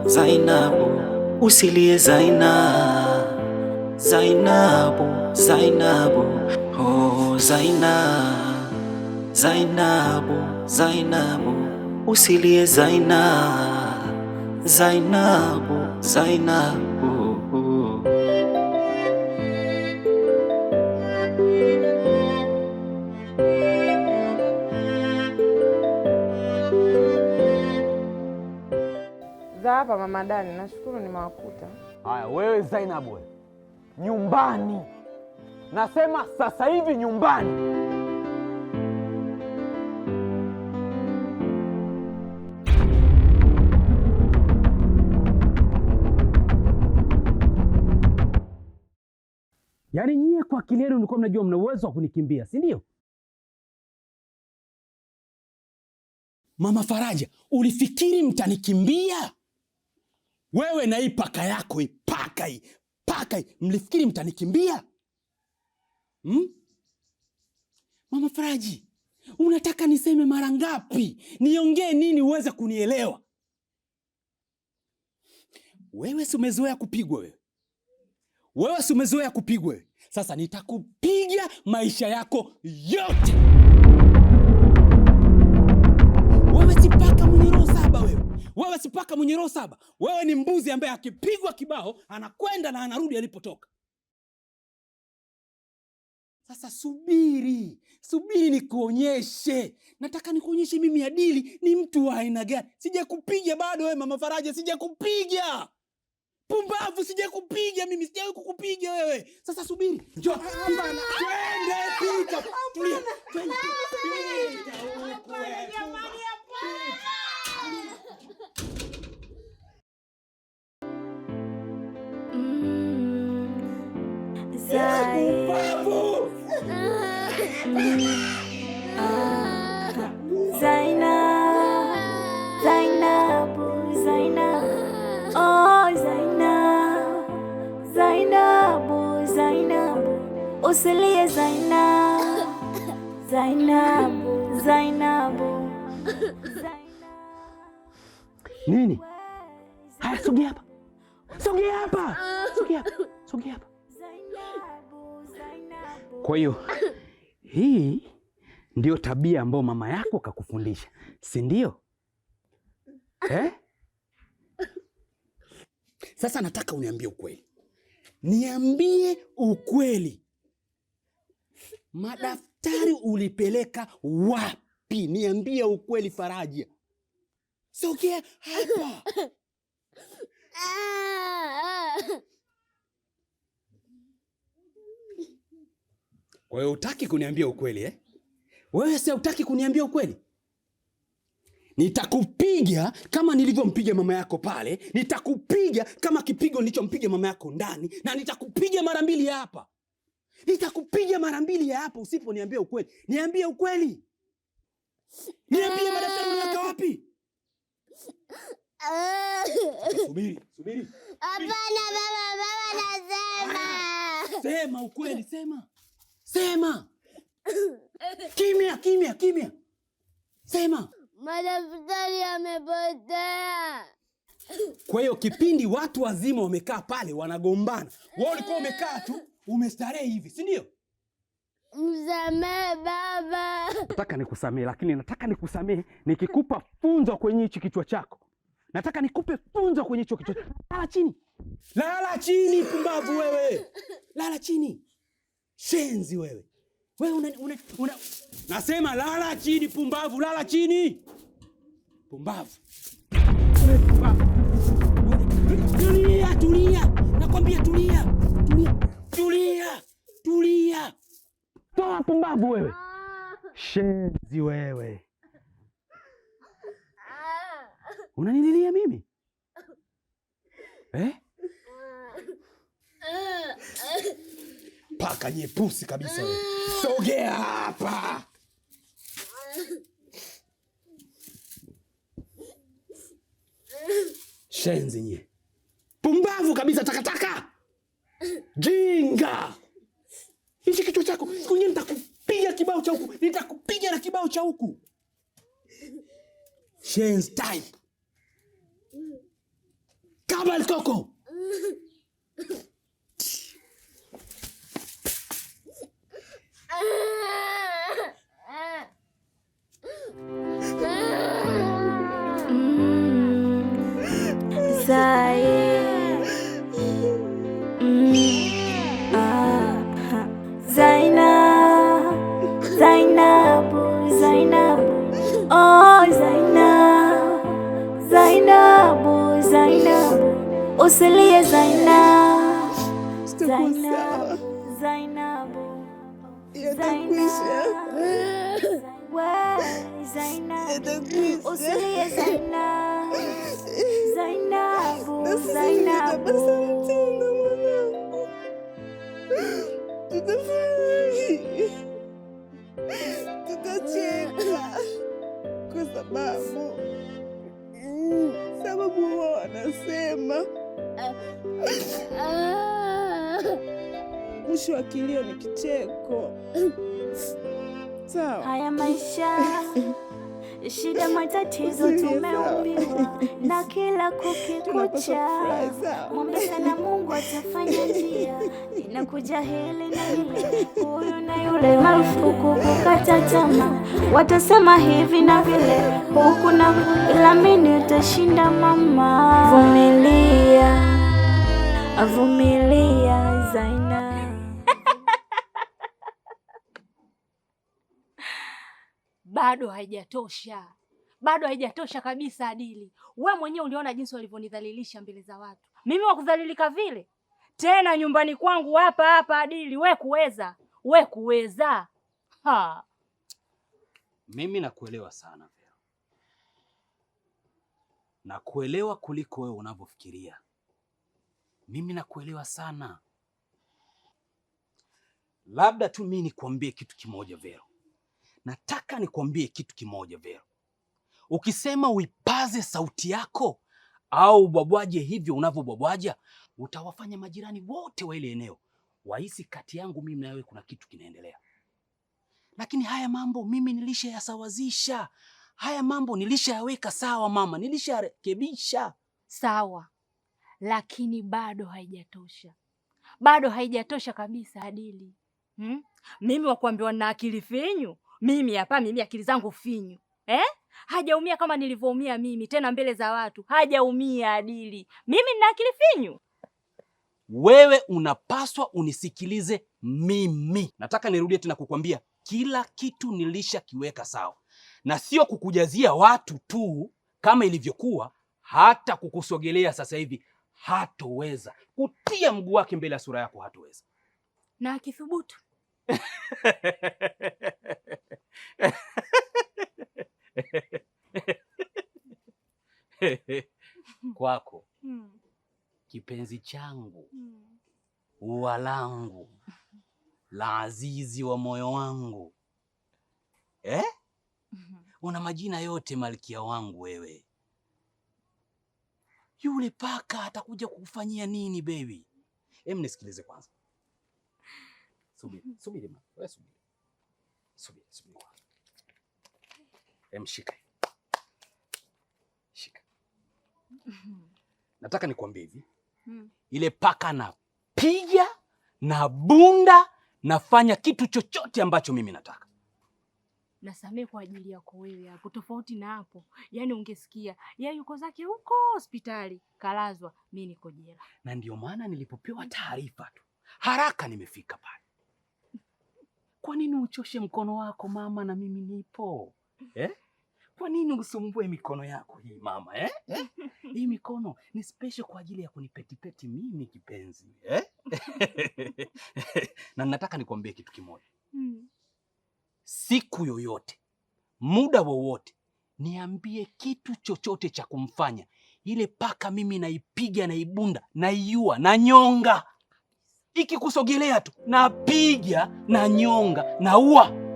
Zainabu, usilie Zainabu, oh Zainabu, usilie Zainabu. Za hapa Mama Dani, nashukuru nimewakuta. Haya, wewe Zainabu, nyumbani. Nasema sasa hivi nyumbani. Yaani nyie kwa akili yenu mlikuwa mnajua mna uwezo wa kunikimbia, si ndio? Mama Faraja, ulifikiri mtanikimbia? Wewe na hii paka yako, paka hii, mlifikiri mtanikimbia? Mama Faraji, unataka niseme mara ngapi? Niongee nini uweze kunielewa? Wewe si umezoea kupigwa wewe? Wewe si umezoea kupigwa wewe? Sasa nitakupiga maisha yako yote. Wewe si paka mwenye roho saba wewe. Wewe si paka mwenye roho saba. Wewe ni mbuzi ambaye akipigwa kibao anakwenda na anarudi alipotoka. Sasa subiri nikuonyeshe. Nataka nikuonyeshe mimi Adili ni mtu wa aina gani. Sijakupiga bado wewe Mama Faraja, sijakupiga. Pumbavu, sijakupiga mimi, sijawahi kukupiga wewe. Sasa subiri. Njoo. Twende pika. Tulia. Twende. Zainabu, usilie Zainabu. Nini? Haya, sogea hapa. Kwa hiyo hii ndio tabia ambayo mama yako kakufundisha, si ndio? Sasa nataka uniambie ukweli. Niambie ukweli. Madaftari ulipeleka wapi? Niambie ukweli Faraja. Sogea hapa. Kwa hiyo hutaki kuniambia ukweli Wewe si hutaki kuniambia ukweli? Nitakupiga kama nilivyompiga mama yako pale. Nitakupiga kama kipigo nilichompiga mama yako ndani. Na nitakupiga mara mbili hapa. Usiponiambia ukweli. Niambie ukweli. Niambie madaftari unaweka wapi? Subiri. Hapana baba nasema. Sema ukweli, sema. Kimya. Sema. Madaftari yamepotea. Kwa hiyo kipindi watu wazima wamekaa pale wanagombana, wewe ulikuwa umekaa tu umestarehe hivi, si ndio? Msamehe baba. Nataka nikusamehe, lakini nataka nikusamehe nikikupa funzo kwenye hichi kichwa chako. Nataka nikupe funzo kwenye hicho kichwa. Lala chini pumbavu wewe. Lala chini. Shenzi wewe. Wewe nasema lala chini pumbavu, lala chini. Pumbavu. Tulia. Nakwambia tulia. Toa pumbavu wewe. Shenzi wewe. Unanililia mimi? Paka nyepusi kabisa wewe. Sogea hapa. Shenzi nye. Pumbavu kabisa, takataka. Jinga. Hichi kichwa chako, siku nyingine nitakupiga kibao cha huku. Nitakupiga na kibao cha huku. Shane's type. Kabal Coco. Usilie Zainab, Zainab, Zainab, Zainab, usilie Zainab, Zainab, Zainab. Tutafurahi, tutacheka kwa sababu wao wanasema mwisho wa kilio ni kicheko. Sawa. Haya maisha, shida matatizo tumeumbiwa na kila kukikucha. Mwombe sana Mungu atafanya njia. Inakuja hili na hile, huyu na yule, marufuku kukata tamaa. Watasema hivi na vile, huku na ila mimi utashinda mama. Vumilia, vumilia Zainab. Bado haijatosha, bado haijatosha kabisa Adili. We mwenyewe uliona jinsi walivyonidhalilisha mbele za watu. Mimi wakudhalilika vile tena nyumbani kwangu hapa Adili? We kuweza ha. Mimi nakuelewa sana Vero. Nakuelewa kuliko wewe unavyofikiria. Mimi nakuelewa sana. Labda tu mimi nikwambie kitu kimoja Vero. Nataka nikwambie kitu kimoja Vero. Ukisema uipaze sauti yako au ubwabwaje hivyo unavyobwabwaja, utawafanya majirani wote wa ile eneo wahisi kati yangu mimi na wewe kuna kitu kinaendelea. Lakini haya mambo mimi nilishayasawazisha. Haya mambo nilishayaweka sawa mama, nilisharekebisha. Sawa, lakini bado haijatosha. Bado haijatosha kabisa Adili. Mimi wakuambiwa na akili finyu? Mimi hapa, mimi akili zangu finyu. Hajaumia kama nilivyoumia mimi, tena mbele za watu. Hajaumia Adili. Mimi nina akili finyu. Wewe unapaswa unisikilize mimi. Nataka nirudie tena kukwambia kila kitu nilishakiweka sawa. Na sio kukujazia watu tu kama ilivyokuwa, hata kukusogelea sasa hivi hatoweza. Kutia mguu wake mbele ya sura yako hatoweza. Na akithubutu kwako kipenzi changu, ua langu la azizi wa moyo wangu, una majina yote malkia wangu wewe. Yule paka atakuja kukufanyia nini baby? Nisikilize kwanza. Subiri mama. Wewe subiri. Subiri. Shika. Nataka nikwambie hivi. Ile paka napiga na bunda, nafanya kitu chochote ambacho mimi nataka. Nasamehe kwa ajili yako wewe hapo. Tofauti na hapo, yaani ungesikia yeye yuko zake huko hospitali kalazwa, mimi niko jela. Na ndio maana nilipopewa taarifa tu haraka nimefika pale. Kwa nini uchoshe mkono wako mama, na mimi nipo? Kwa nini usumbue mikono yako hii mama? Hii mikono ni special kwa ajili ya kunipetipeti mimi kipenzi. Na nataka nikwambie kitu kimoja. Siku yoyote, muda wowote, niambie kitu chochote cha kumfanya ile paka mimi naipiga, naibunda, naiua, na nyonga. Ikikusogelea tu napiga, na nyonga, naua.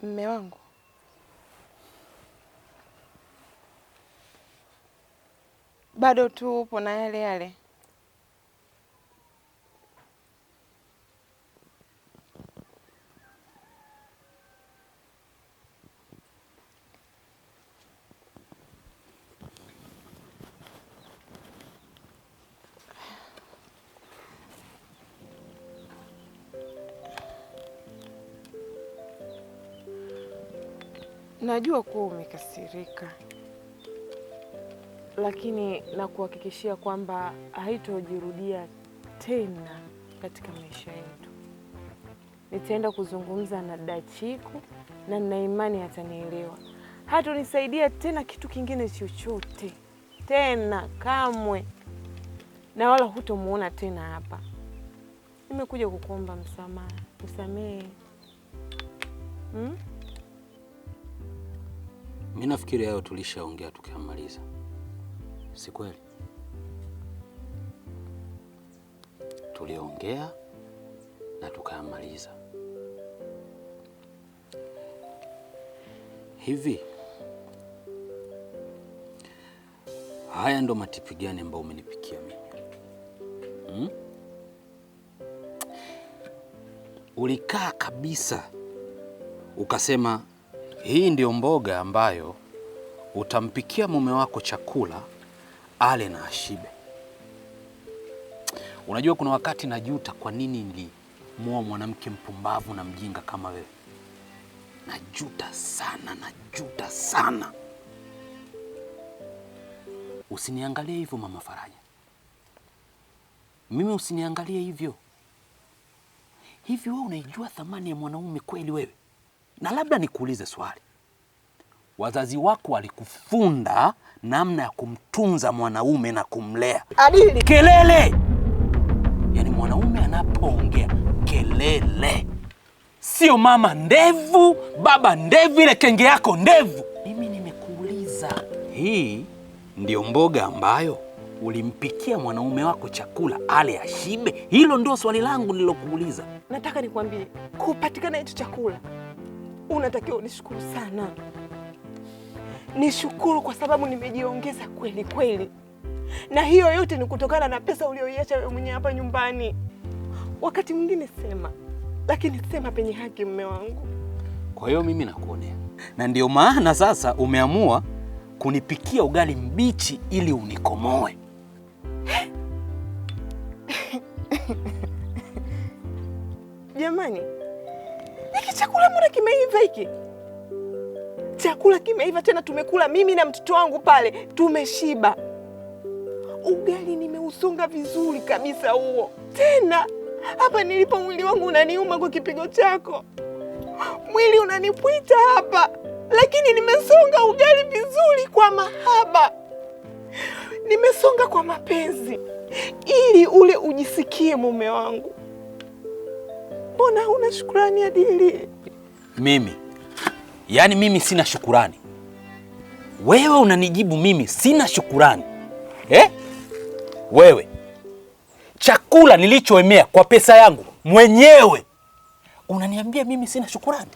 Mme wangu, bado tu upo na yale yale? Najua kuwa umekasirika, lakini nakuhakikishia kwamba haitojirudia tena katika maisha yetu. Nitaenda kuzungumza na Dachiku na nina imani atanielewa. Hatonisaidia tena kitu kingine chochote tena kamwe, na wala hutomuona tena hapa. Nimekuja kukuomba msamaha, usamehe. Mimi nafikiri hayo tulishaongea tukamaliza. Si kweli? Tuliongea na tukamaliza. Hivi haya ndo matipi gani ambayo umenipikia mimi? Ulikaa kabisa ukasema hii ndio mboga ambayo utampikia mume wako chakula ale na ashibe. Unajua kuna wakati najuta kwa nini nilimuoa mwanamke mpumbavu na mjinga kama wewe. Najuta sana. Usiniangalie hivyo Mama Faraja. Mimi usiniangalie hivyo. Hivi wewe unaijua thamani ya mwanaume kweli wewe? Na labda nikuulize swali. Wazazi wako walikufunda namna ya kumtunza mwanaume na kumlea. Adili. Kelele! Yaani mwanaume anapoongea kelele. Sio mama ndevu, baba ndevu, ile kenge yako ndevu. Mimi nimekuuliza, hii ndio mboga ambayo ulimpikia mwanaume wako chakula ale ashibe? Hilo ndio swali langu nilokuuliza. Nataka nikwambie, kupatikana hicho chakula unatakiwa unishukuru sana. Nishukuru kwa sababu nimejiongeza kweli kweli. Na hiyo yote ni kutokana na pesa uliyoiacha wewe mwenyewe hapa nyumbani. Wakati mwingine sema, lakini sema penye haki mume wangu. Kwa hiyo mimi nakuonea. Na ndio maana sasa umeamua kunipikia ugali mbichi ili unikomoe. Jamani, hiki chakula mbona kimeiva hiki? Chakula kimeiva tena, tumekula mimi na mtoto wangu pale, tumeshiba. Ugali nimeusonga vizuri kabisa huo. Tena hapa nilipo mwili wangu unaniuma kwa kipigo chako. Mwili unanipwita hapa, lakini nimesonga ugali vizuri kwa mahaba. Nimesonga kwa mapenzi ili ule ujisikie mume wangu. Mbona huna shukrani Adili? Mimi? Yaani mimi sina shukurani? Wewe unanijibu mimi sina shukurani? Wewe chakula nilichoemea kwa pesa yangu mwenyewe unaniambia mimi sina shukurani?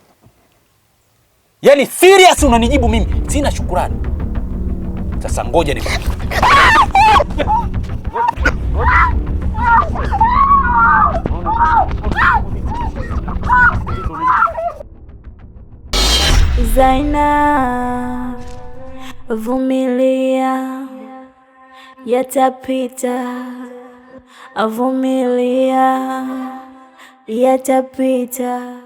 Yaani serious unanijibu mimi sina shukurani? Sasa ngoja nikwambie. Zaina, vumilia, yatapita. Vumilia, yatapita.